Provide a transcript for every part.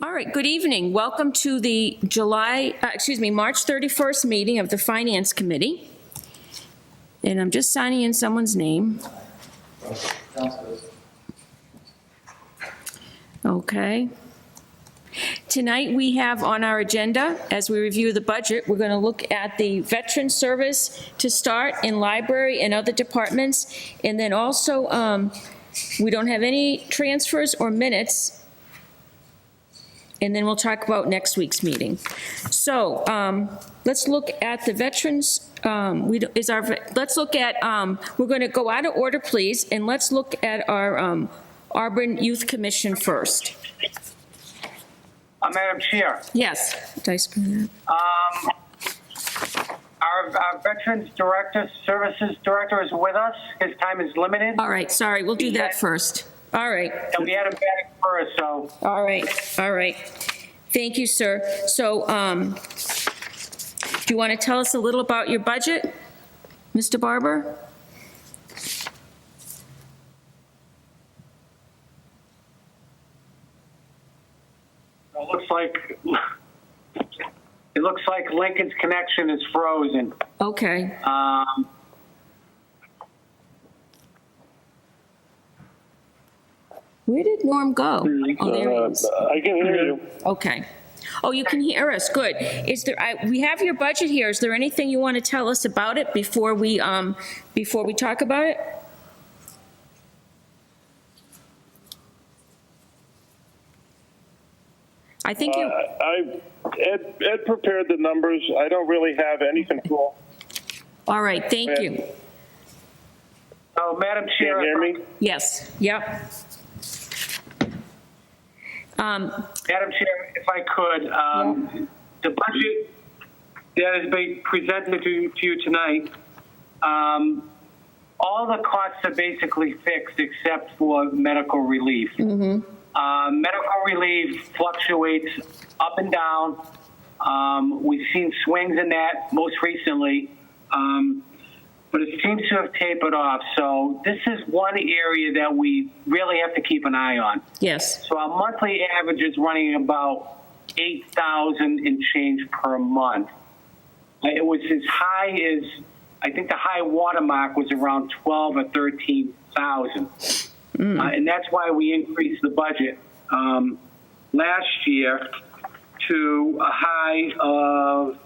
All right, good evening. Welcome to the March 31st meeting of the Finance Committee. And I'm just signing in someone's name. Okay. Tonight we have on our agenda, as we review the budget, we're going to look at the veteran service to start in library and other departments. And then also, we don't have any transfers or minutes. And then we'll talk about next week's meeting. So let's look at the veterans. Let's look at, we're going to go out of order, please, and let's look at our Auburn Youth Commission first. Madam Chair. Yes. Did I spell that? Our Veterans Director, Services Director is with us. His time is limited. All right, sorry, we'll do that first. All right. And we had him back first, so. All right. Thank you, sir. So do you want to tell us a little about your budget, Mr. Barber? It looks like Lincoln's connection is frozen. Okay. Where did Norm go? Oh, there he is. I can hear you. Okay. Oh, you can hear us. Good. Is there? We have your budget here. Is there anything you want to tell us about it before we talk about it? I think you. Ed prepared the numbers. I don't really have any control. All right. Thank you. Oh, Madam Chair. Can you hear me? Yes. Yep. Madam Chair, if I could, the budget that is being presented to you tonight, all the costs are basically fixed except for medical relief. Mm-hmm. Medical relief fluctuates up and down. We've seen swings in that most recently, but it seems to have tapered off. So this is one area that we really have to keep an eye on. Yes. So our monthly average is running about $8,000 and change per month. It was as high as, I think the high watermark was around 12 or 13,000. And that's why we increased the budget last year to a high of,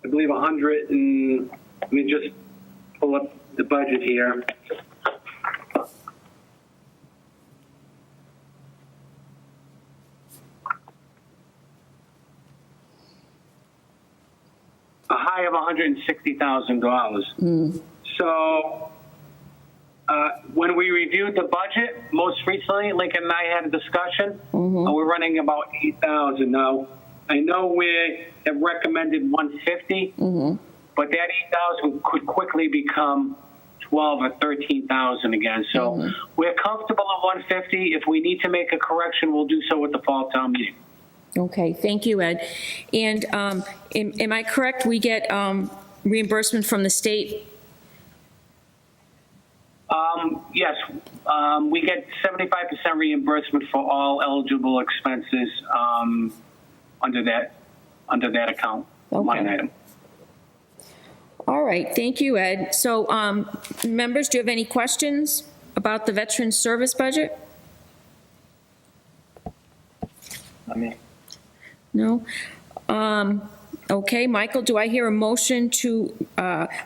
I believe, 100 and, let me just pull up the budget here. A high of $160,000. So when we reviewed the budget most recently, Lincoln and I had a discussion. We're running about 8,000 now. I know we have recommended 150, but that 8,000 could quickly become 12 or 13,000 again. So we're comfortable at 150. If we need to make a correction, we'll do so at the fall town meeting. Okay, thank you, Ed. And am I correct? We get reimbursement from the state? Yes, we get 75% reimbursement for all eligible expenses under that account line item. All right, thank you, Ed. So, members, do you have any questions about the Veterans Service budget? No? Okay, Michael, do I hear a motion to,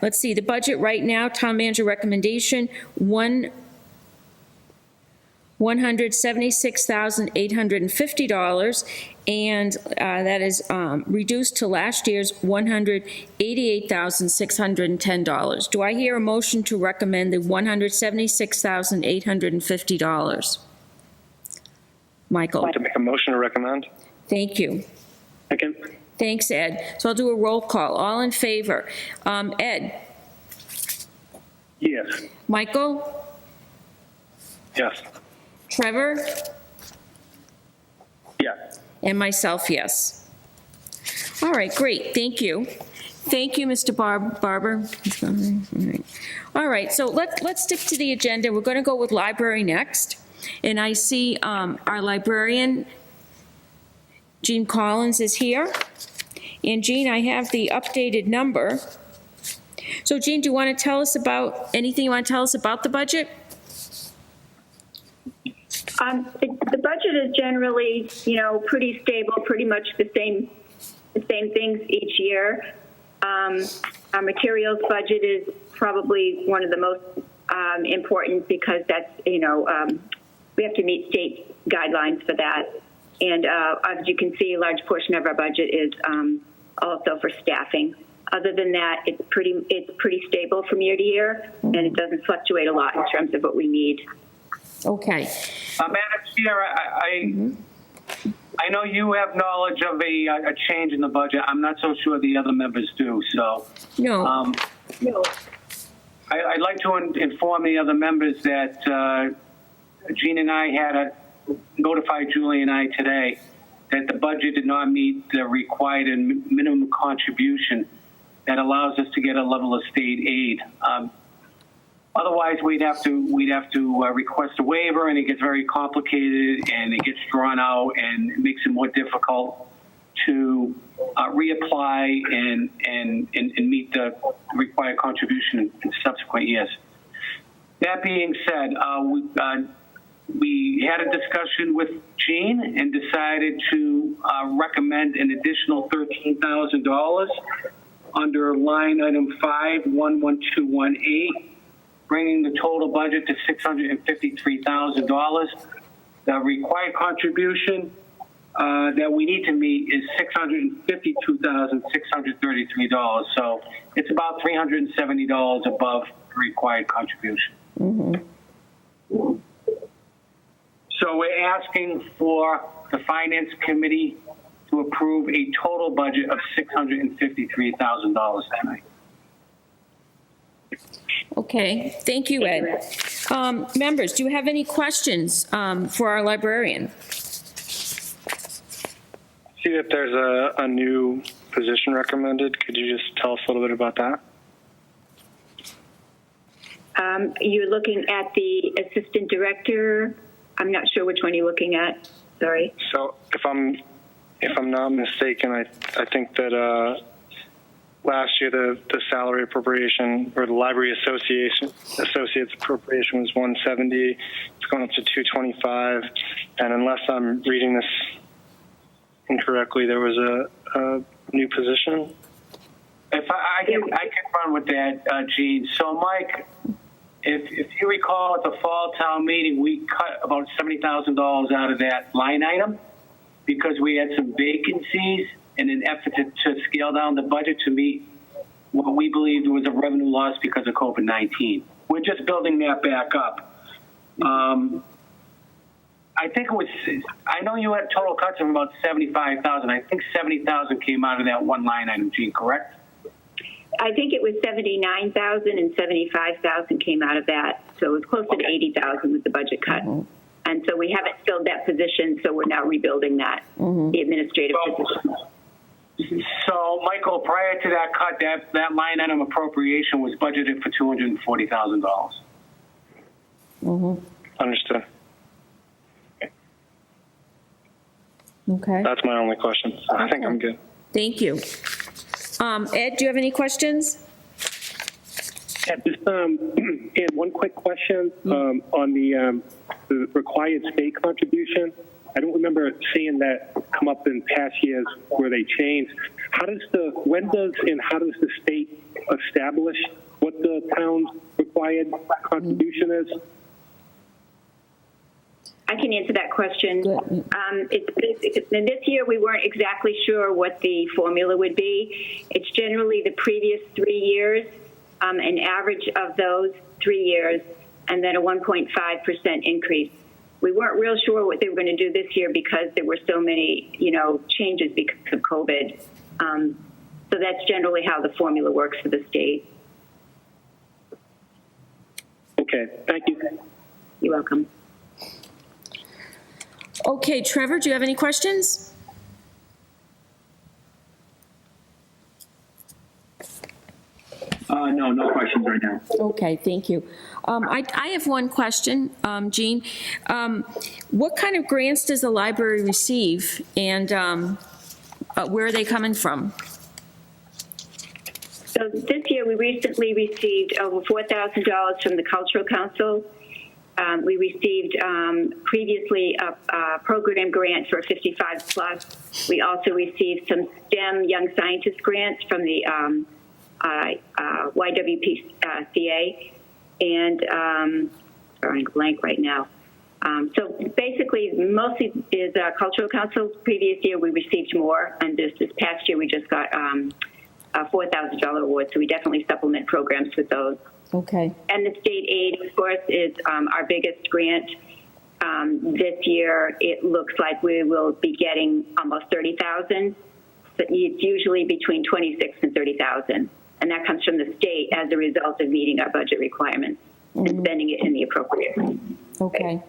let's see, the budget right now, town manager recommendation, $176,850, and that is reduced to last year's $188,610. Do I hear a motion to recommend the $176,850? Michael. I'd like to make a motion to recommend. Thank you. Second. Thanks, Ed. So I'll do a roll call. All in favor? Ed? Yes. Michael? Yes. Trevor? Yes. And myself, yes. All right, great. Thank you. Thank you, Mr. Barber. All right, so let's stick to the agenda. We're going to go with library next. And I see our librarian, Jean Collins is here. And Jean, I have the updated number. So Jean, do you want to tell us about, anything you want to tell us about the budget? The budget is generally, pretty stable, pretty much the same things each year. Our materials budget is probably one of the most important because that's, we have to meet state guidelines for that. And as you can see, a large portion of our budget is also for staffing. Other than that, it's pretty stable from year to year, and it doesn't fluctuate a lot in terms of what we need. Okay. Madam Chair, I know you have knowledge of a change in the budget. I'm not so sure the other members do. So, No. I'd like to inform the other members that Jean and I had notified Julie and I today that the budget did not meet the required minimum contribution that allows us to get a level of state aid. Otherwise, we'd have to request a waiver, and it gets very complicated, and it gets drawn out, and it makes it more difficult to reapply and meet the required contribution in subsequent years. That being said, we had a discussion with Jean and decided to recommend an additional $13,000 under line item 511218, bringing the total budget to $653,000. The required contribution that we need to meet is $652,633. So it's about $370 above the required contribution. So we're asking for the Finance Committee to approve a total budget of $653,000 tonight. Okay, thank you, Ed. Members, do you have any questions for our librarian? See that there's a new position recommended. Could you just tell us a little bit about that? You're looking at the assistant director. I'm not sure which one you're looking at. Sorry. So if I'm not mistaken, I think that last year the salary appropriation or the library associates appropriation was 170. It's going up to 225, and unless I'm reading this incorrectly, there was a new position. If I can run with that, Gene. So, Mike, if you recall at the fall town meeting, we cut about $70,000 out of that line item because we had some vacancies in an effort to scale down the budget to meet what we believed was a revenue loss because of COVID-19. We're just building that back up. I think it was, I know you had total cuts of about 75,000. I think 70,000 came out of that one line item, Gene, correct? I think it was 79,000 and 75,000 came out of that. So it was closer to 80,000 with the budget cut. And so we haven't filled that position, so we're now rebuilding that, the administrative position. So, Michael, prior to that cut, that line item appropriation was budgeted for $240,000. Understood. Okay. That's my only question. I think I'm good. Thank you. Ed, do you have any questions? Yeah, just and one quick question on the required state contribution. I don't remember seeing that come up in past years where they changed. How does the state establish what the town's required contribution is? I can answer that question. Good. This year, we weren't exactly sure what the formula would be. It's generally the previous 3 years, an average of those 3 years, and then a 1.5% increase. We weren't real sure what they were going to do this year because there were so many, changes because of COVID. So that's generally how the formula works for the state. Okay, thank you. You're welcome. Okay, Trevor, do you have any questions? No questions right now. Okay, thank you. I have one question, Jean. What kind of grants does the library receive, and where are they coming from? So this year, we recently received over $4,000 from the Cultural Council. We received previously a program grant for 55 plus. We also received some STEM Young Scientist grants from the YWCA, and drawing a blank right now. So basically, mostly is Cultural Council. Previous year, we received more, and this past year, we just got a $4,000 award, so we definitely supplement programs with those. Okay. And the state aid, of course, is our biggest grant. This year, it looks like we will be getting almost $30,000. But it's usually between $26,000 and $30,000, and that comes from the state as a result of meeting our budget requirements and spending it in the appropriate way. Okay.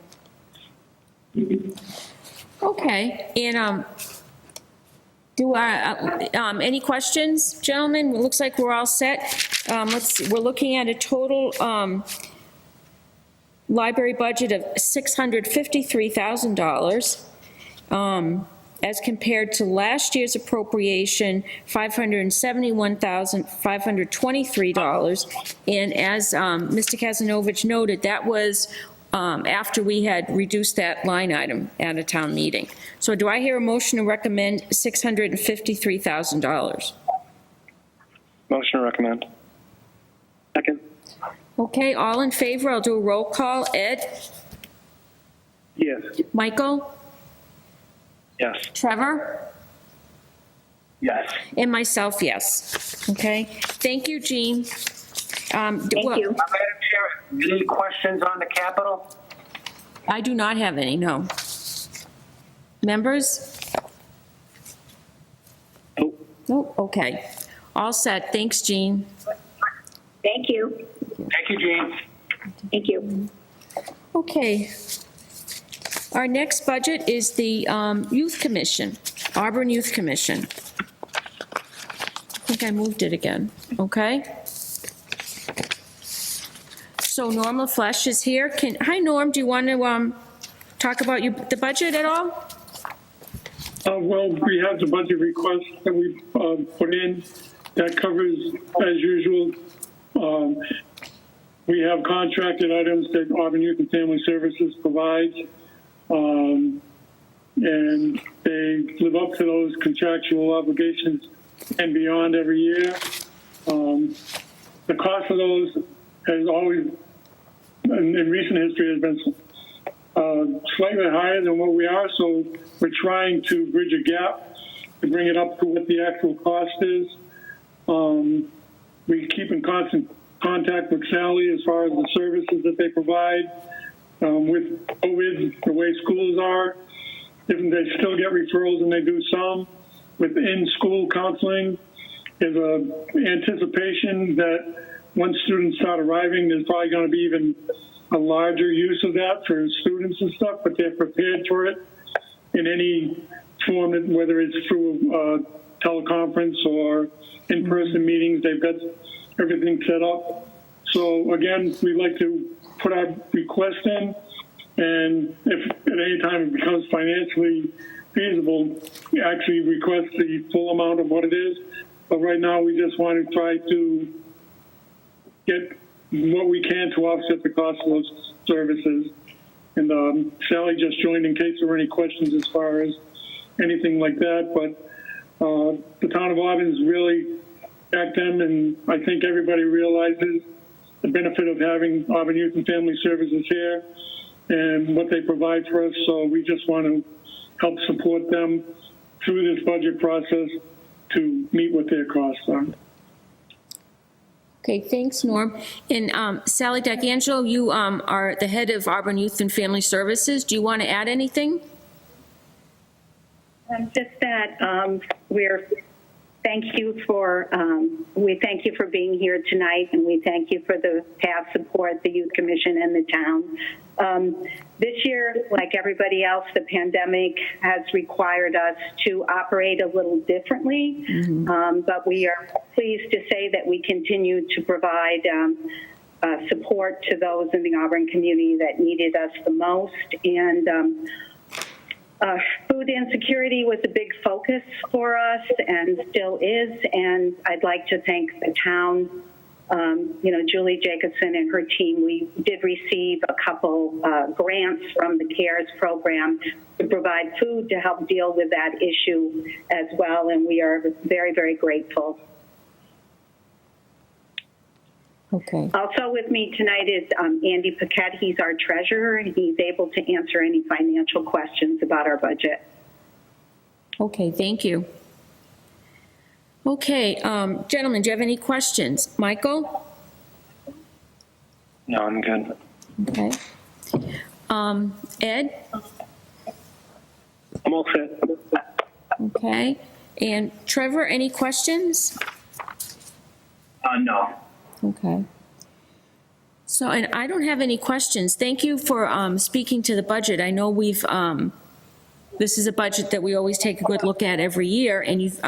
Okay, and do I, any questions, gentlemen? It looks like we're all set. Let's see, we're looking at a total library budget of $653,000 as compared to last year's appropriation, $571,523. And as Mr. Kazanovich noted, that was after we had reduced that line item at a town meeting. So do I hear a motion to recommend $653,000? Motion to recommend. Second? Okay, all in favor, I'll do a roll call. Ed? Yes. Michael? Yes. Trevor? Yes. And myself, yes. Okay, thank you, Jean. Thank you. Madam Chair, any questions on the Capitol? I do not have any, no. Members? Nope. Nope, okay. All set, thanks, Jean. Thank you. Thank you, Gene. Thank you. Okay. Our next budget is the Youth Commission, Auburn Youth Commission. I think I moved it again, okay? So Norm LaFleche is here. Hi, Norm, do you want to talk about the budget at all? Well, we have the budget request that we put in that covers, as usual, we have contracted items that Auburn Youth and Family Services provides, and they live up to those contractual obligations and beyond every year. The cost of those has always, in recent history, has been slightly higher than what we are, so we're trying to bridge a gap to bring it up to what the actual cost is. We keep in constant contact with Sally as far as the services that they provide. With COVID, the way schools are, they still get referrals, and they do some. With in-school counseling, there's an anticipation that once students start arriving, there's probably going to be even a larger use of that for students and stuff, but they're prepared for it in any form, whether it's through a teleconference or in-person meetings. They've got everything set up. So again, we'd like to put our request in, and if at any time it becomes financially feasible, we actually request the full amount of what it is. But right now, we just want to try to get what we can to offset the cost of those services. And Sally just joined in case there were any questions as far as anything like that. But the town of Auburn's really backed them, and I think everybody realizes the benefit of having Auburn Youth and Family Services here and what they provide for us. So we just want to help support them through this budget process to meet what their costs are. Okay, thanks, Norm. And Sally D'Angelo, you are the head of Auburn Youth and Family Services. Do you want to add anything? Just that we're we thank you for being here tonight, and we thank you for the past support, the Youth Commission and the town. This year, like everybody else, the pandemic has required us to operate a little differently, but we are pleased to say that we continue to provide support to those in the Auburn community that needed us the most. And food insecurity was a big focus for us and still is, and I'd like to thank the town. Julie Jacobson and her team, we did receive a couple grants from the CARES program to provide food to help deal with that issue as well, and we are very, very grateful. Okay. Also with me tonight is Andy Paquette. He's our treasurer, and he's able to answer any financial questions about our budget. Okay, thank you. Okay, gentlemen, do you have any questions? Michael? No, I'm good. Okay. Ed? I'm all set. Okay. And Trevor, any questions? No. Okay. So, and I don't have any questions. Thank you for speaking to the budget. I know this is a budget that we always take a good look at every year, and you've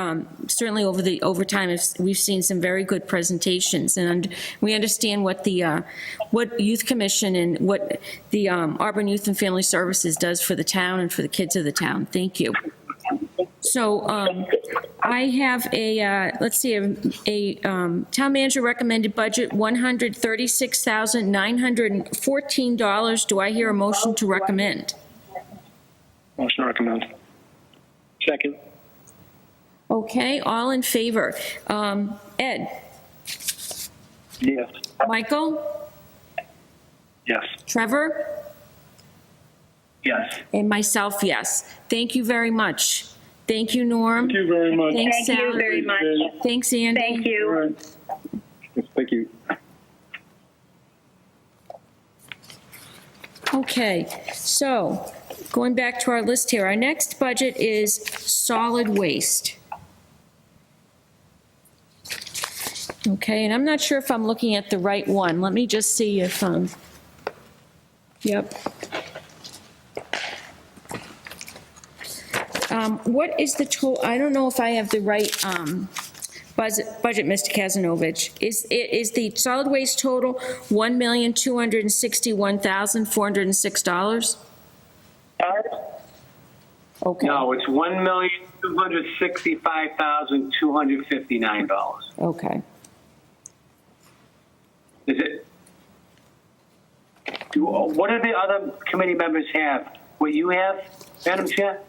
certainly over time we've seen some very good presentations, and we understand what the Youth Commission and what the Auburn Youth and Family Services does for the town and for the kids of the town. Thank you. So I have a town manager recommended budget $136,914. Do I hear a motion to recommend? Motion to recommend. Second. Okay, all in favor. Ed? Yes. Michael? Yes. Trevor? Yes. And myself, yes. Thank you very much. Thank you, Norm. Thank you very much. Thanks, Thank you Sally. very much. Thanks, Andy. Thank All you. right. Thank you. Okay, so going back to our list here, our next budget is solid waste. Okay, and I'm not sure if I'm looking at the right one. Let me just see if yep. What is the total? I don't know if I have the right budget, Mr. Kazanovich. Is the solid waste total $1,261,406? Okay. No, it's $1,265,259. Okay. Is it? What do the other committee members have? What you have, Madam Chair?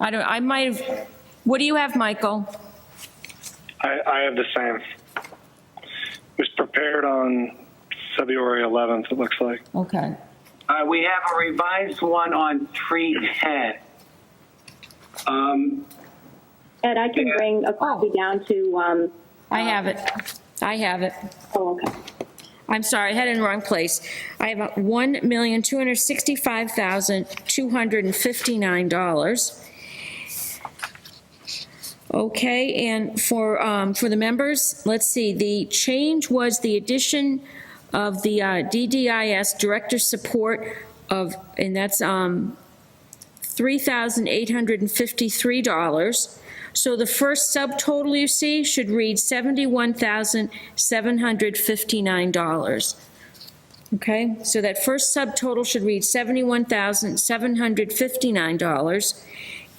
I might have, what do you have, Michael? I have the same. It was prepared on February 11th, it looks like. Okay. We have a revised one on 310. Ed, I can bring a copy down to, I have it. I have it. oh, okay. I'm sorry, I had it in the wrong place. I have $1,265,259. Okay, and for the members, let's see, the change was the addition of the DDIS Director Support of, and that's $3,853. So the first subtotal you see should read $71,759. Okay, so that first subtotal should read $71,759.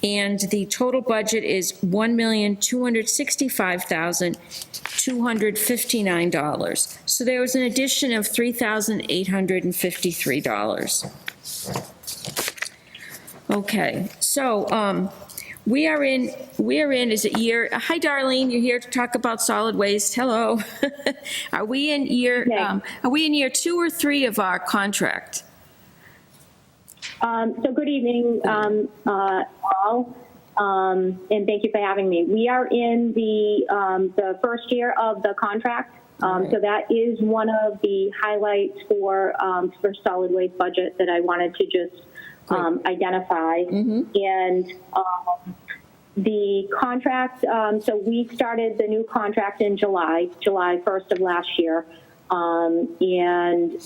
And the total budget is $1,265,259. So there was an addition of $3,853. Okay, so we are in, is it year, hi Darlene, you're here to talk about solid waste, hello. Are we in year 2 or 3 of our contract? So good evening, all, and thank you for having me. We are in the first year of the contract. So that is one of the highlights for solid waste budget that I wanted to just identify. And The contract, so we started the new contract in July 1st of last year, and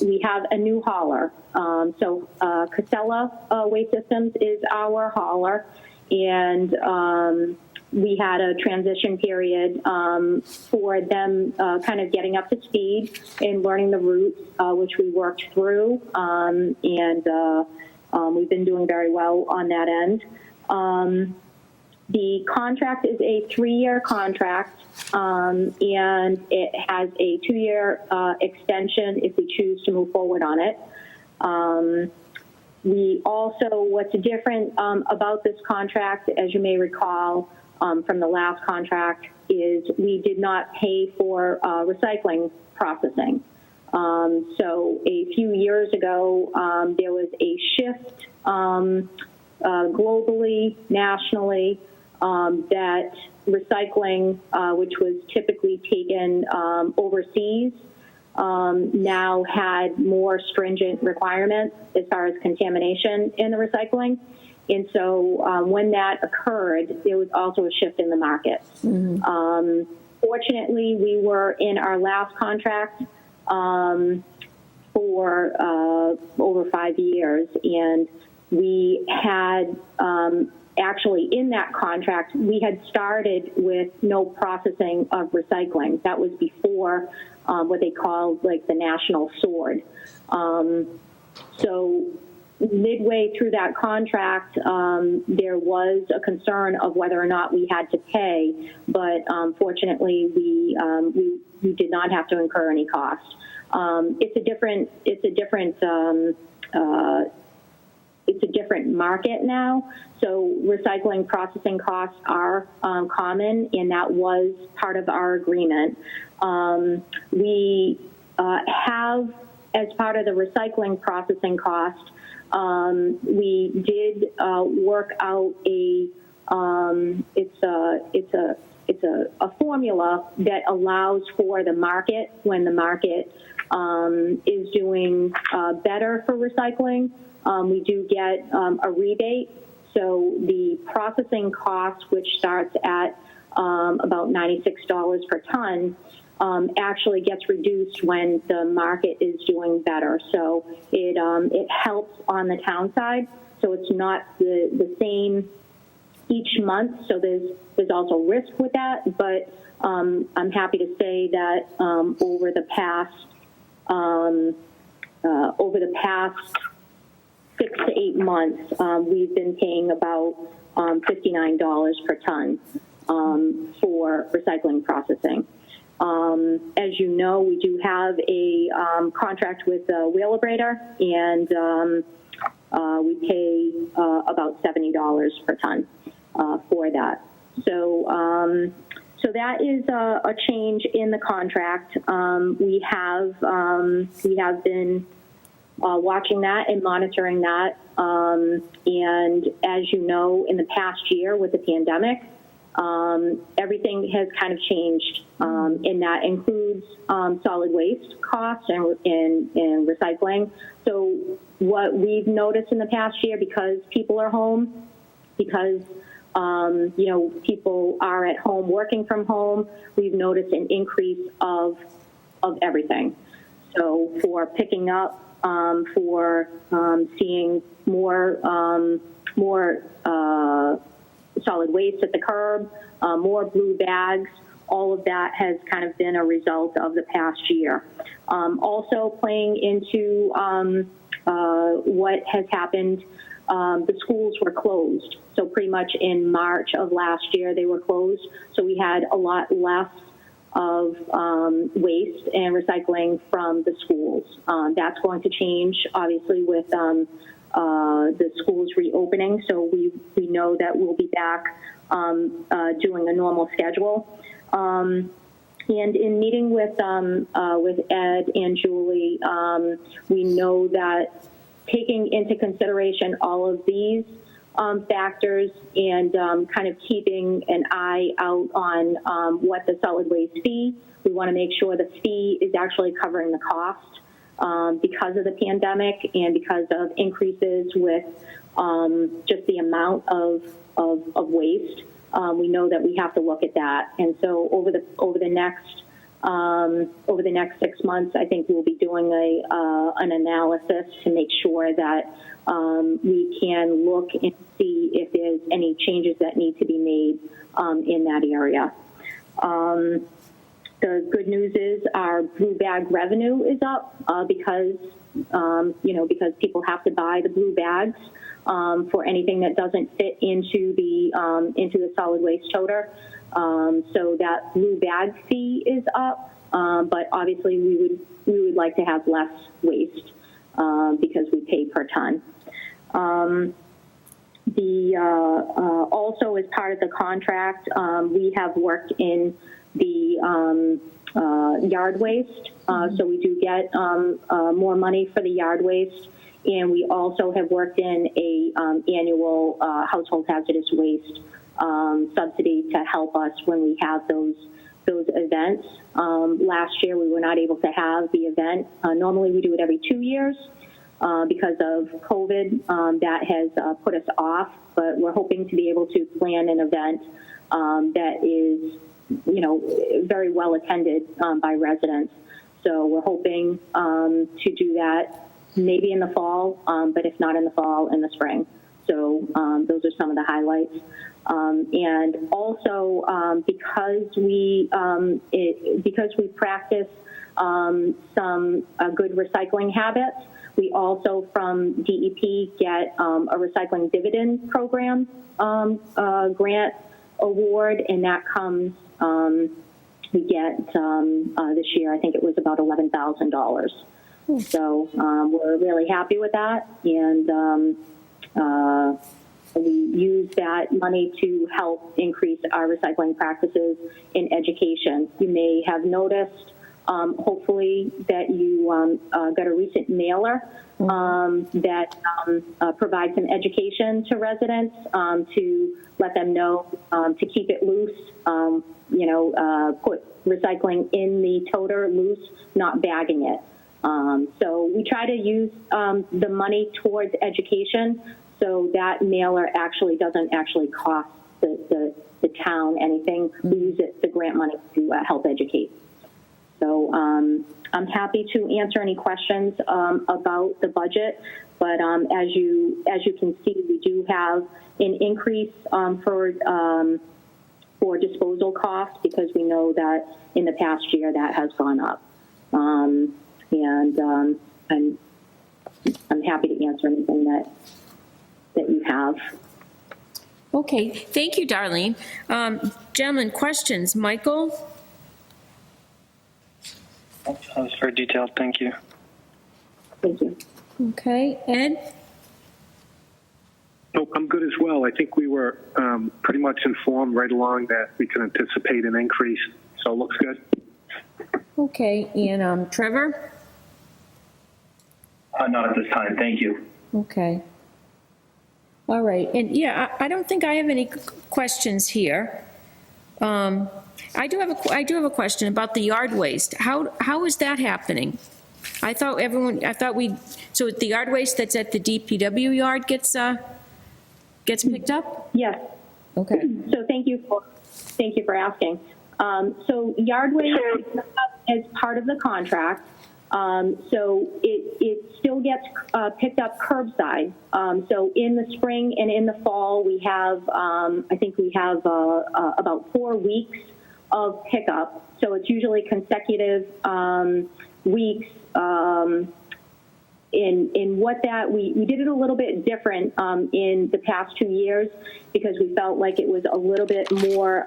we have a new hauler. So Casella Waste Systems is our hauler, and we had a transition period for them kind of getting up to speed and learning the routes, which we worked through, and we've been doing very well on that end. The contract is a 3-year contract, and it has a 2-year extension if we choose to move forward on it. We also, what's different about this contract, as you may recall from the last contract, is we did not pay for recycling processing. So a few years ago, there was a shift globally, nationally, that recycling, which was typically taken overseas, now had more stringent requirements as far as contamination in the recycling. And so when that occurred, there was also a shift in the market. Fortunately, we were in our last contract for over 5 years, and we had actually in that contract, we had started with no processing of recycling. That was before what they called like the national sword. So midway through that contract, there was a concern of whether or not we had to pay, but fortunately, we did not have to incur any cost. It's a different market now. So recycling processing costs are common, and that was part of our agreement. We have, as part of the recycling processing cost, we did work out a formula that allows for the market when the market is doing better for recycling. We do get a rebate. So the processing cost, which starts at about $96 per ton, actually gets reduced when the market is doing better. So it helps on the town side. So it's not the same each month. So there's also risk with that. But I'm happy to say that over the past 6 to 8 months, we've been paying about $59 per ton for recycling processing. As you know, we do have a contract with Wheelabrator, and we pay about $70 per ton for that. So that is a change in the contract. We have been watching that and monitoring that. And as you know, in the past year with the pandemic, everything has kind of changed, and that includes solid waste costs and recycling. So what we've noticed in the past year, because people are home, because people are at home working from home, we've noticed an increase of everything. So for picking up, for seeing more solid waste at the curb, more blue bags, all of that has kind of been a result of the past year. Also playing into what has happened, the schools were closed. So pretty much in March of last year, they were closed. So we had a lot less of waste and recycling from the schools. That's going to change, obviously, with the schools reopening. So we know that we'll be back doing a normal schedule. And in meeting with Ed and Julie, we know that taking into consideration all of these factors and kind of keeping an eye out on what the solid waste fee, we want to make sure the fee is actually covering the cost because of the pandemic and because of increases with just the amount of waste. we know that we have to look at that. And so over the next 6 months, I think we'll be doing an analysis to make sure that we can look and see if there's any changes that need to be made in that area. The good news is our blue bag revenue is up because because people have to buy the blue bags for anything that doesn't fit into the solid waste toter. So that blue bag fee is up, but obviously we would like to have less waste because we pay per ton. Also as part of the contract, we have worked in the yard waste, so we do get more money for the yard waste, and we also have worked in a annual household hazardous waste subsidy to help us when we have those events. Last year we were not able to have the event. Normally we do it every 2 years. Because of COVID, that has put us off, but we're hoping to be able to plan an event that is, very well attended by residents. So we're hoping to do that maybe in the fall, but if not in the fall, in the spring. So those are some of the highlights. And also because we practice some good recycling habits, we also from DEP get a recycling dividend program grant award, and that comes, we get this year, I think it was about $11,000. So we're really happy with that, and we use that money to help increase our recycling practices in education. You may have noticed, hopefully, that you got a recent mailer that provides some education to residents to let them know to keep it loose, put recycling in the toter loose, not bagging it. So we try to use the money towards education, so that mailer actually doesn't actually cost the town anything. We use the grant money to help educate. So I'm happy to answer any questions about the budget, but as you can see, we do have an increase for disposal costs, because we know that in the past year that has gone up. And I'm happy to answer anything that you have. Okay, thank you, Darlene. Gentlemen, questions? Michael? That was very detailed. Thank you. Thank you. Okay, Ed? Nope, I'm good as well. I think we were pretty much informed right along that we can anticipate an increase, so it looks good. Okay, and Trevor? Not at this time. Thank you. Okay. All right, and yeah, I don't think I have any questions here. I do have a question about the yard waste. How is that happening? So the yard waste that's at the DPW yard gets picked up? Yes. Okay. So thank you for asking. So yard waste is not as part of the contract. So it still gets picked up curbside. So in the spring and in the fall, we have, I think we have about 4 weeks of pickup. So it's usually consecutive weeks. In what that, we did it a little bit different in the past 2 years, because we felt like it was a little bit more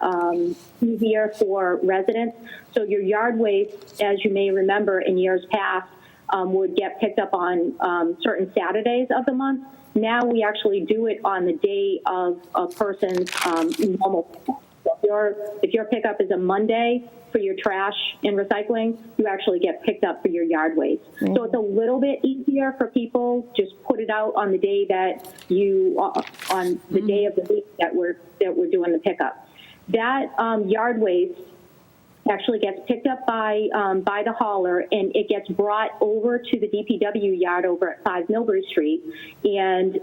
easier for residents. So your yard waste, as you may remember in years past, would get picked up on certain Saturdays of the month. Now we actually do it on the day of a person's normal pickup. So if your pickup is a Monday for your trash and recycling, you actually get picked up for your yard waste. Mm-hmm. So it's a little bit easier for people. Just put it out on the day that on the day of the week that we're doing the pickup. That yard waste actually gets picked up by the hauler, and it gets brought over to the DPW yard over at 5 Millbury Street, and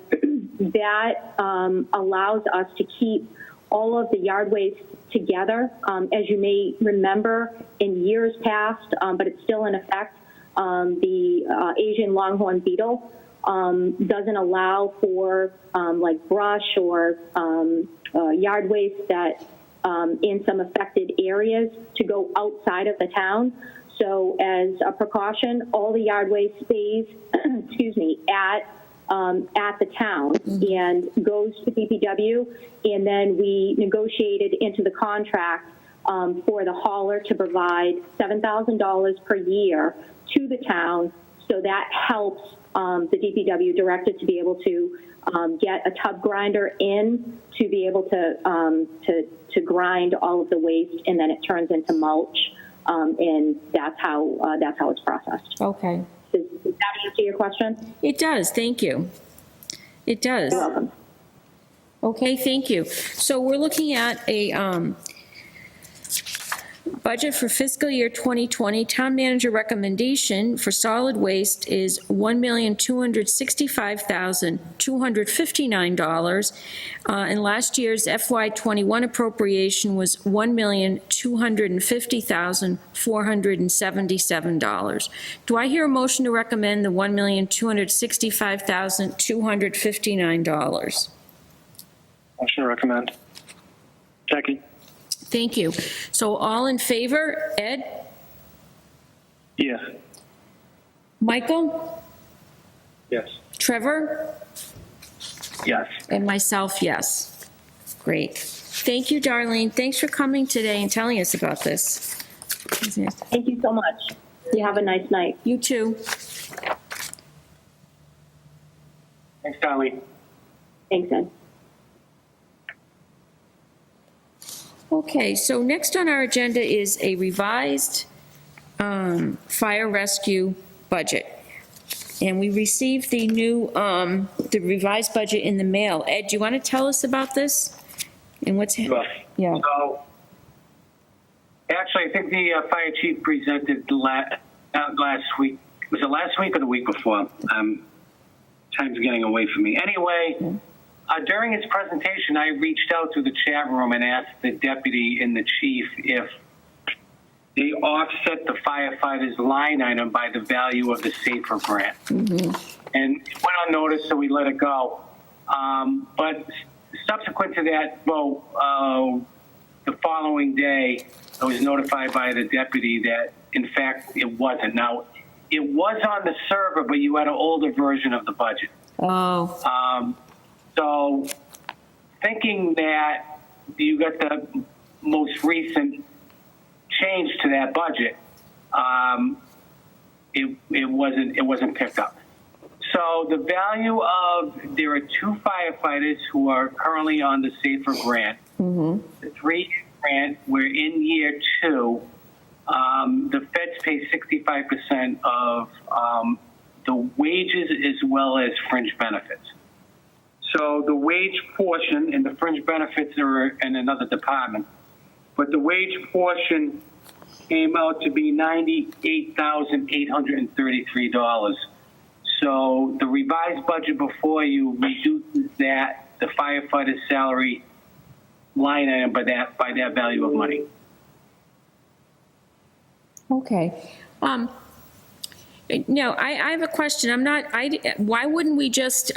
that allows us to keep all of the yard waste together. As you may remember, in years past, but it's still in effect, the Asian longhorn beetle doesn't allow for like brush or yard waste that in some affected areas to go outside of the town. So as a precaution, all the yard waste stays, excuse me, at the town and goes to DPW. And then we negotiated into the contract for the hauler to provide $7,000 per year to the town. So that helps the DPW director to be able to get a tub grinder in to be able to grind all of the waste, and then it turns into mulch, and that's how it's processed. Okay. Does that answer your question? It does, thank you. It does. You're welcome. Okay, thank you. So we're looking at a budget for fiscal year 2020. Town manager recommendation for solid waste is $1,265,259. And last year's FY21 appropriation was $1,250,477. Do I hear a motion to recommend the $1,265,259? Motion to recommend. Second. Thank you. So all in favor? Ed? Yes. Michael? Yes. Trevor? Yes. And myself, yes. Great. Thank you, Darlene. Thanks for coming today and telling us about this. Thank you so much. You have a nice night. You too. Thanks, Darlene. Thanks, Ed. Okay, so next on our agenda is a revised fire rescue budget. And we received the new, the revised budget in the mail. Ed, do you want to tell us about this? And what's, Sure. yeah. So, actually, I think the fire chief presented last week. Was it last week or the week before? Time's getting away from me. Anyway, during his presentation, I reached out to the chat room and asked the deputy and the chief if they offset the firefighters' line item by the value of the SAFER grant. And it went unnoticed, so we let it go. But subsequent to that vote, the following day, I was notified by the deputy that, in fact, it wasn't. Now, it was on the server, but you had an older version of the budget. Oh, So thinking that you got the most recent change to that budget, it wasn't picked up. So the value of, there are 2 firefighters who are currently on the SAFER grant. The 3 grant, we're in year 2. The feds pay 65% of the wages as well as fringe benefits. So the wage portion and the fringe benefits are in another department, but the wage portion came out to be $98,833. So the revised budget before you reduces that, the firefighter's salary line item by that value of money. okay. Now, I have a question. Why wouldn't we just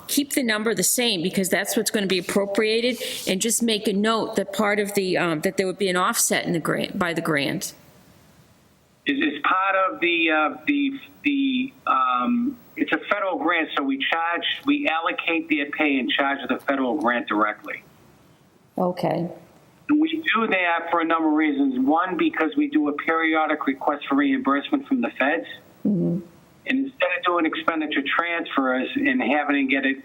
keep the number the same, because that's what's going to be appropriated, and just make a note that part of the, that there would be an offset in the grant, by the grant? It's part of it's a federal grant, so we allocate their pay and charge the federal grant directly. Okay. And we do that for a number of reasons. One, because we do a periodic request for reimbursement from the feds. And instead of doing expenditure transfers and having to get it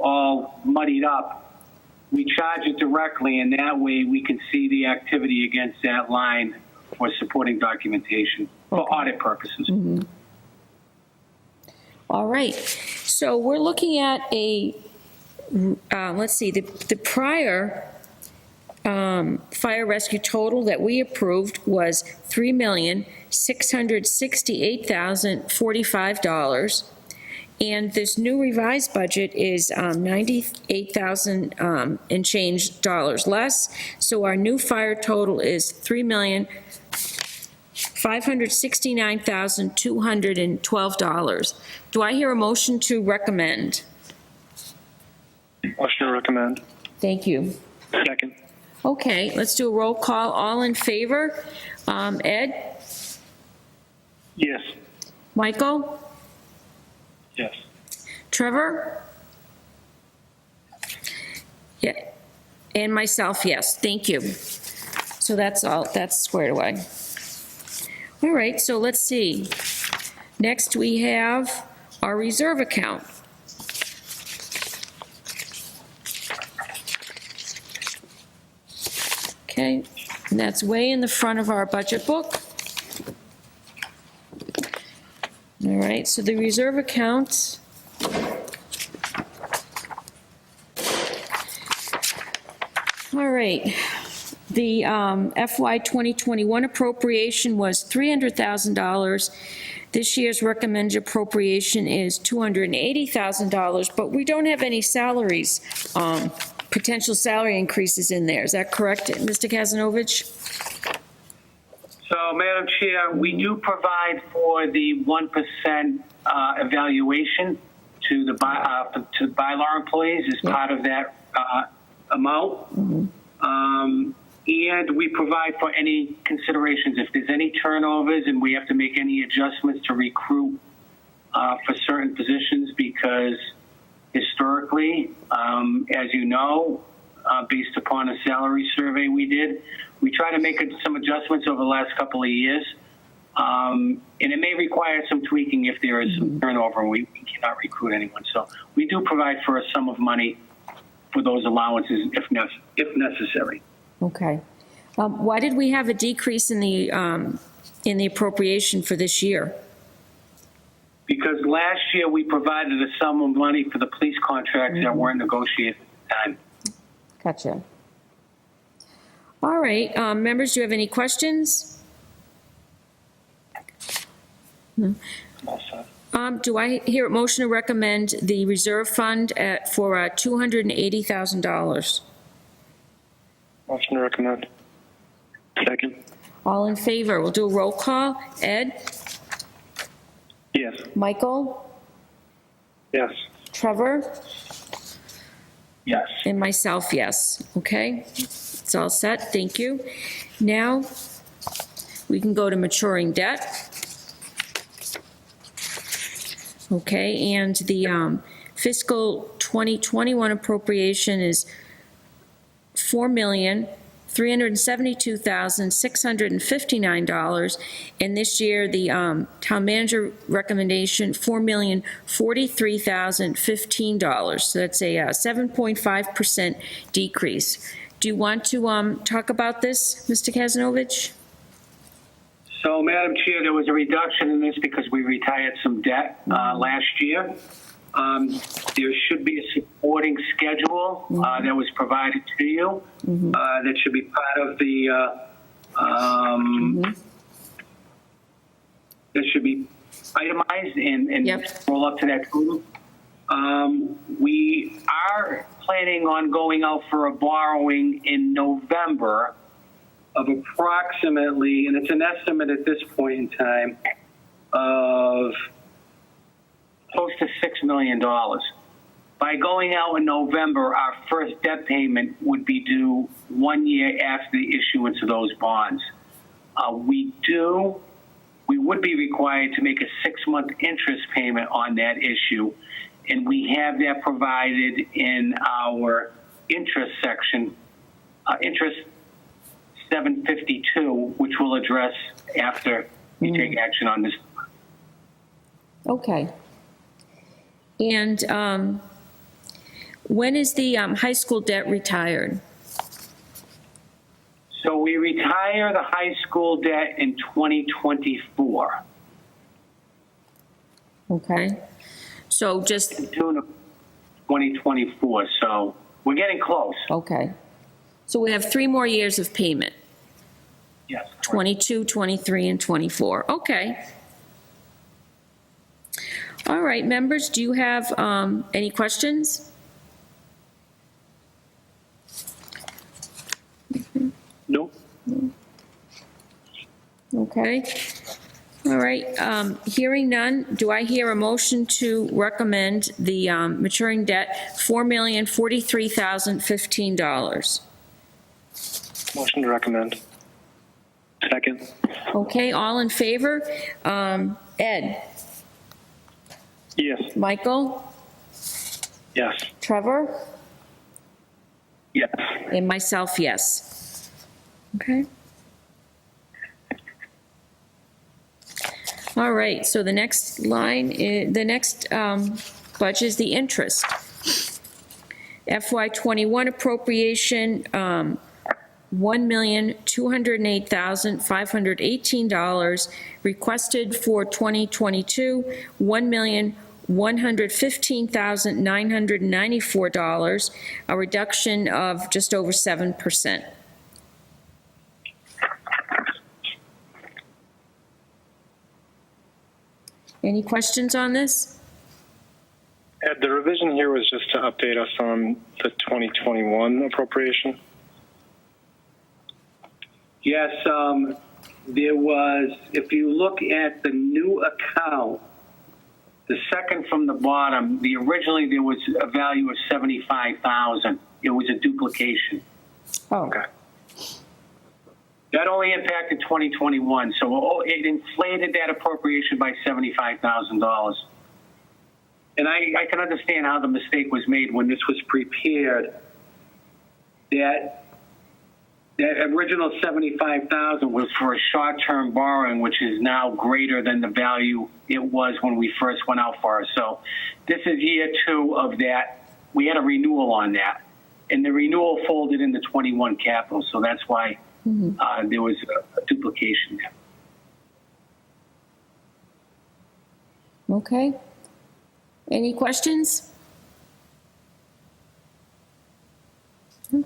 all muddied up, we charge it directly, and that way we can see the activity against that line for supporting documentation for audit purposes. All right. So we're looking at a, let's see, the prior fire rescue total that we approved was $3,668,045. And this new revised budget is 98,000 and change dollars less. So our new fire total is $3,569,212. Do I hear a motion to recommend? Motion to recommend. Thank you. Second. Okay, let's do a roll call. All in favor? Ed? Yes. Michael? Yes. Trevor? Yeah, and myself, yes, thank you. So that's all, that's squared away. All right, so let's see. Next, we have our reserve account. Okay, and that's way in the front of our budget book. All right, so the reserve account. All right, the FY 2021 appropriation was $300,000. This year's recommended appropriation is $280,000, but we don't have any salaries, potential salary increases in there. Is that correct, Mr. Kazanovich? So, Madam Chair, we do provide for the 1% evaluation to the bylaw employees as part of that amount. And we provide for any considerations. If there's any turnovers and we have to make any adjustments to recruit for certain positions, because historically, as you know, based upon a salary survey we did, we try to make some adjustments over the last couple of years. And it may require some tweaking if there is some turnover and we cannot recruit anyone. So we do provide for a sum of money for those allowances if necessary. Okay. Why did we have a decrease in the appropriation for this year? Because last year we provided a sum of money for the police contracts that weren't negotiated at the time. Gotcha. All right, members, do you have any questions? No. Do I hear a motion to recommend the reserve fund for $280,000? Motion to recommend. Second. All in favor? We'll do a roll call. Ed? Yes. Michael? Yes. Trevor? Yes. And myself, yes. Okay, it's all set, thank you. Now, we can go to maturing debt. Okay, and the fiscal 2021 appropriation is $4,372,659, and this year, the town manager recommendation, $4,043,015. So that's a 7.5% decrease. Do you want to talk about this, Mr. Kazanovich? So, Madam Chair, there was a reduction in this because we retired some debt last year. There should be a supporting schedule that was provided to you that should be part of the, that should be itemized and roll up to that total. We are planning on going out for a borrowing in November of approximately, and it's an estimate at this point in time, of close to $6 million. By going out in November, our first debt payment would be due 1 year after the issuance of those bonds. We would be required to make a 6-month interest payment on that issue, and we have that provided in our interest section, interest 752, which we'll address after we take action on this. Okay. And when is the high school debt retired? So we retire the high school debt in 2024. Okay. So just, In June of 2024, so we're getting close. okay. So we have 3 more years of payment, Yes. 22, 23, and 24. Okay. All right, members, do you have any questions? No. Okay. All right, hearing none, do I hear a motion to recommend the maturing debt, $4,043,015? Motion to recommend. Second. Okay, all in favor? Ed? Yes. Michael? Yes. Trevor? Yes. And myself, yes. Okay. All right, so the next line, the next budget is the interest. FY21 appropriation, $1,208,518, requested for 2022, $1,115,994, a reduction of just over 7%. Any questions on this? Ed, the revision here was just to update us on the 2021 appropriation. Yes, there was, if you look at the new account, the second from the bottom, originally there was a value of 75,000. It was a duplication. Oh, Okay. That only impacted 2021, so it inflated that appropriation by $75,000. And I can understand how the mistake was made when this was prepared. That original $75,000 was for a short-term borrowing, which is now greater than the value it was when we first went out for it. So this is year 2 of that. We had a renewal on that, and the renewal folded into 21 capital, so that's why there was a duplication there. okay. Any questions? Do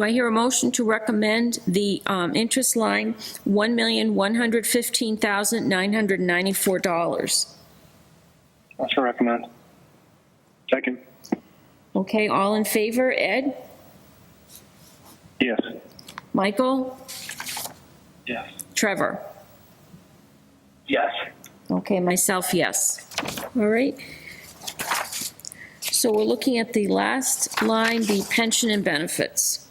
I hear a motion to recommend the interest line, $1,115,994? Motion to recommend. Second. Okay, all in favor? Ed? Yes. Michael? Yes. Trevor? Yes. Okay, myself, yes. All right. So we're looking at the last line, the pension and benefits.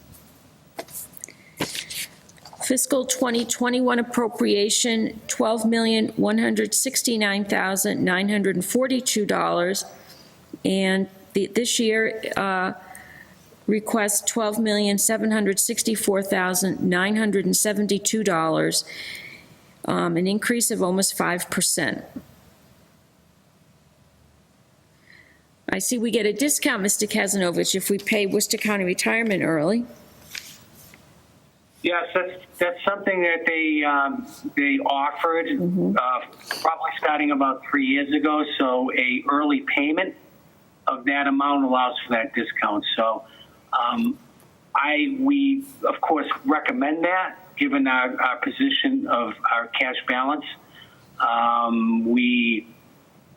Fiscal 2021 appropriation, $12,169,942. And this year, request $12,764,972, an increase of almost 5%. I see we get a discount, Mr. Kazanovich, if we pay Worcester County Retirement early. Yes, that's something that they offered probably starting about 3 years ago. So a early payment of that amount allows for that discount. So we of course recommend that given our position of our cash balance.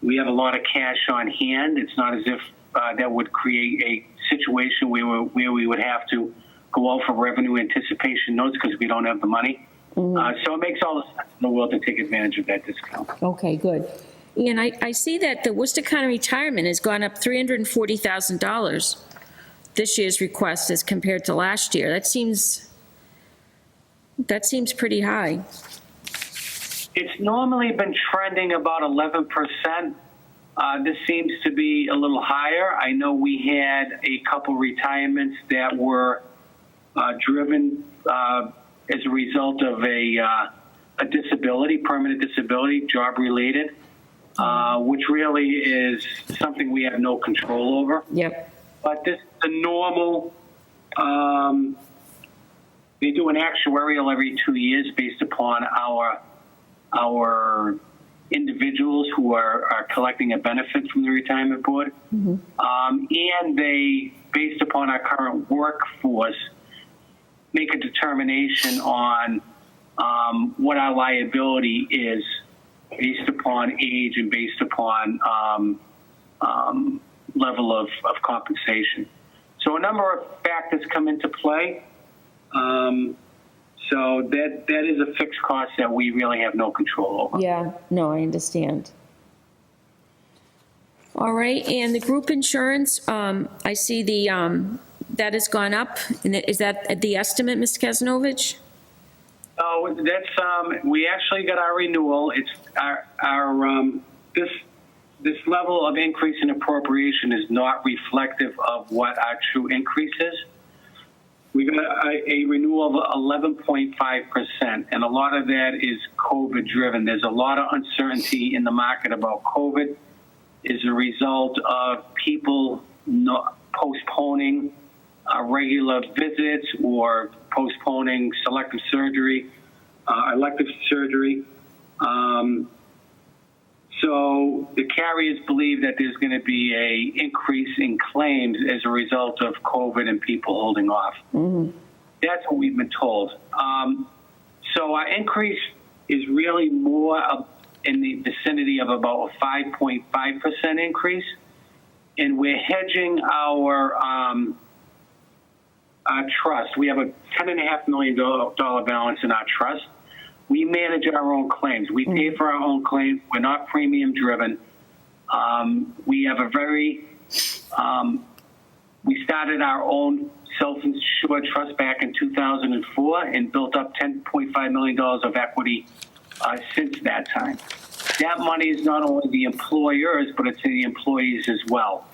We have a lot of cash on hand. It's not as if that would create a situation where we would have to go out for revenue anticipation notes because we don't have the money. So it makes all the sense in the world to take advantage of that discount. Okay, good. And I see that the Worcester County Retirement has gone up $340,000 this year's request as compared to last year. That seems pretty high. It's normally been trending about 11%. This seems to be a little higher. I know we had a couple retirements that were driven as a result of a disability, permanent disability, job-related, which really is something we have no control over. Yep. But this is a normal, they do an actuarial every 2 years based upon our individuals who are collecting a benefit from the retirement board. And they, based upon our current workforce, make a determination on what our liability is based upon age and based upon level of compensation. So a number of factors come into play. So that is a fixed cost that we really have no control over. Yeah, no, I understand. All right, and the group insurance, I see that has gone up. And is that the estimate, Ms. Kesnovich? Oh, that's, we actually got our renewal. It's this level of increase in appropriation is not reflective of what our true increase is. We got a renewal of 11.5%, and a lot of that is COVID driven. There's a lot of uncertainty in the market about COVID as a result of people not postponing regular visits or postponing selective surgery, elective surgery. So the carriers believe that there's going to be a increase in claims as a result of COVID and people holding off. Mm-hmm. That's what we've been told. So our increase is really more in the vicinity of about a 5.5% increase, and we're hedging our trust. We have a $10.5 million balance in our trust. We manage our own claims. We pay for our own claims. We're not premium driven. We have a very, we started our own self-insured trust back in 2004 and built up $10.5 million of equity since that time. That money is not only the employers, but it's the employees as well.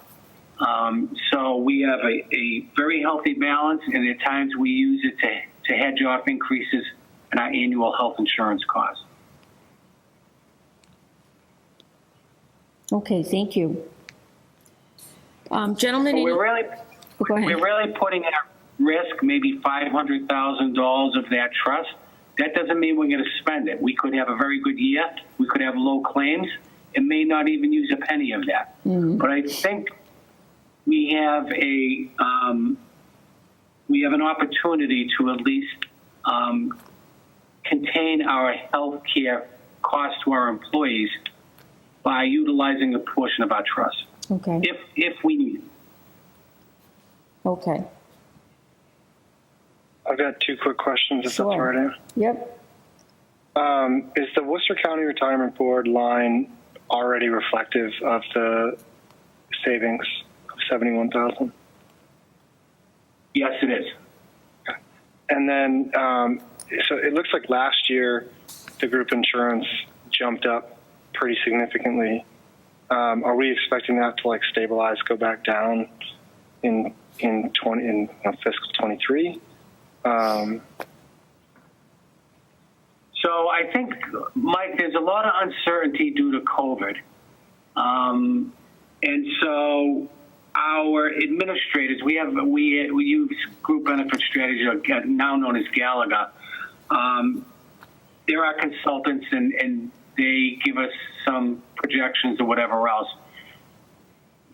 So we have a very healthy balance, and at times we use it to hedge off increases in our annual health insurance costs. Okay, thank you. Gentlemen, We're really, go ahead. we're really putting at risk maybe $500,000 of that trust. That doesn't mean we're going to spend it. We could have a very good year. We could have low claims and may not even use a penny of that. Mm-hmm. But I think we have an opportunity to at least contain our health care costs to our employees by utilizing a portion of our trust. Okay. If we need it. Okay. I've got two quick questions, if Sure. that's all right. Yep. Is the Worcester County Retirement Board line already reflective of the savings of $71,000? Yes, it is. Okay. And then, so it looks like last year the group insurance jumped up pretty significantly. Are we expecting that to stabilize, go back down in fiscal 23? So I think, Mike, there's a lot of uncertainty due to COVID. And so our administrators, we use Group Benefit Strategy, now known as Gallagher. They're our consultants, and they give us some projections or whatever else.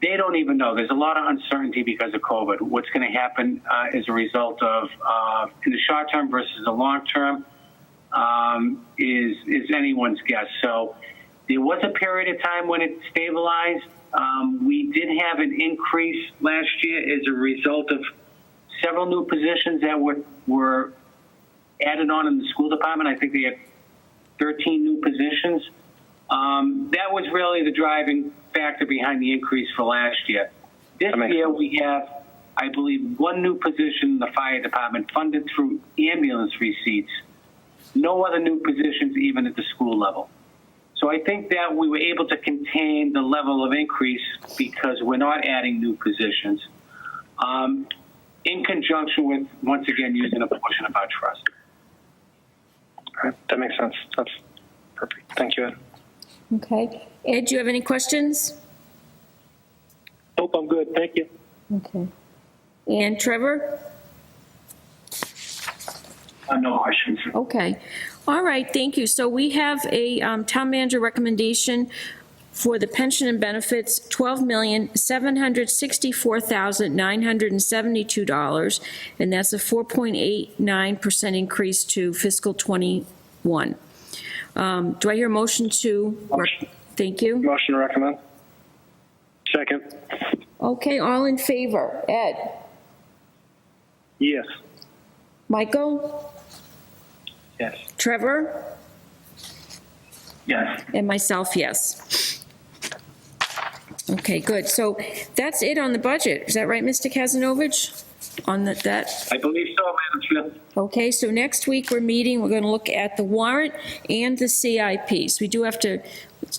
They don't even know. There's a lot of uncertainty because of COVID. What's going to happen as a result of in the short term versus the long term is anyone's guess. So there was a period of time when it stabilized. We did have an increase last year as a result of several new positions that were added on in the school department. I think they had 13 new positions. That was really the driving factor behind the increase for last year. This year we have, I believe, one new position in the fire department funded through ambulance receipts. No other new positions even at the school level. So I think that we were able to contain the level of increase because we're not adding new positions in conjunction with, once again, using a portion of our trust. All right, that makes sense. That's perfect. Thank you, Ed. Okay. Ed, do you have any questions? Nope, I'm good. Thank you. Okay. And Trevor? No questions. Okay. All right, thank you. So we have a town manager recommendation for the pension and benefits, $12,764,972, and that's a 4.89% increase to fiscal '21. Do I hear a motion to? Motion. Thank you. Motion to recommend. Second. Okay, all in favor? Ed? Yes. Michael? Yes. Trevor? Yes. And myself, yes. Okay, good. So that's it on the budget. Is that right, Mr. Kazanovich? On that? I believe so, Madam Chair. Okay, so next week we're meeting, we're going to look at the warrant and the CIP. So we do have to,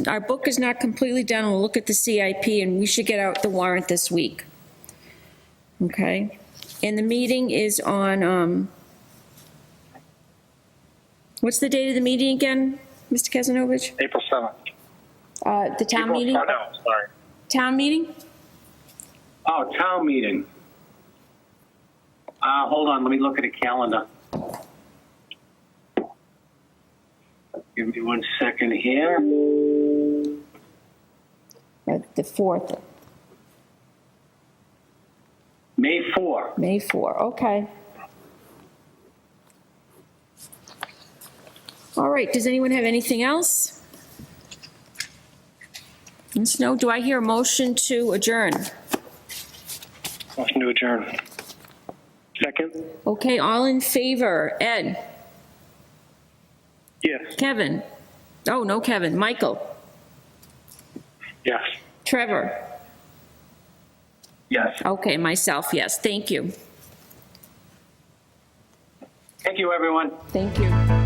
our book is not completely done, we'll look at the CIP, and we should get out the warrant this week. Okay? And the meeting is on, what's the date of the meeting again, Mr. Kazanovich? April 7th. The town meeting? No, sorry. Town meeting? Oh, town meeting. Hold on, let me look at the calendar. Give me 1 second here. The 4th, May 4. May 4, okay. All right, does anyone have anything else? No, do I hear a motion to adjourn? Motion to adjourn. Second. Okay, all in favor? Ed? Yes. Kevin? Oh, no, Kevin. Michael? Yes. Trevor? Yes. Okay, myself, yes. Thank you. Thank you, everyone. Thank you.